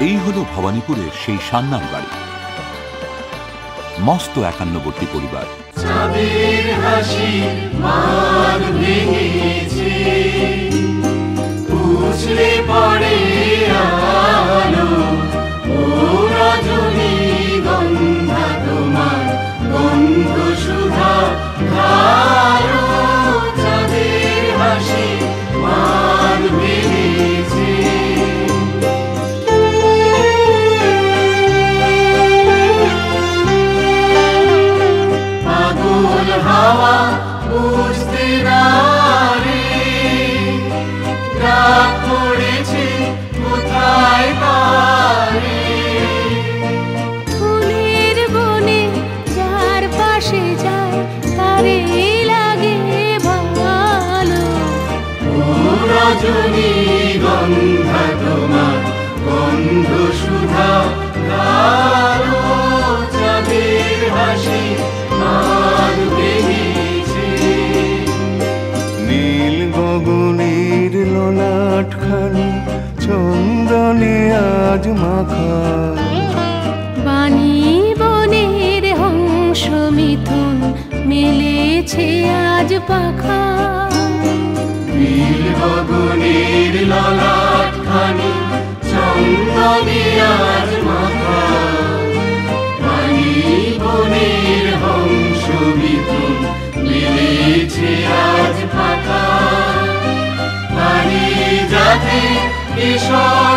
এই হলো ভবানীপুরের সেই সান্নাল বাড়ি, মস্ত একান্নবর্তী পরিবার। চাঁদের হাসি মান ভেঙেছে, উছলে পড়ে আলো, ও রজনী গন্ধা তোমার গন্ধ সুধা ধারো। চাঁদের হাসি মান ভেঙেছে। পাগল হাওয়া বুঝতে না রে, রাত পড়েছে কোথায় পারে। ফুলের বনে যার পাশে যায় তারে লাগে ভালো, ও রজনী গন্ধা তোমার গন্ধ সুধা ধারো। চাঁদের হাসি মান ভেঙেছে। নীল গগনের ললাটখানি চন্দনে আজ মাখা, বাণী বনের হংস মিথুন মেলেছে আজ পাখা। নীল গগনের ললাটখানি চন্দনে আজ মাখা, বাণী বনের হংস মিথুন মিলেছে আজ ফাঁকা। পারিজাতে কিশোর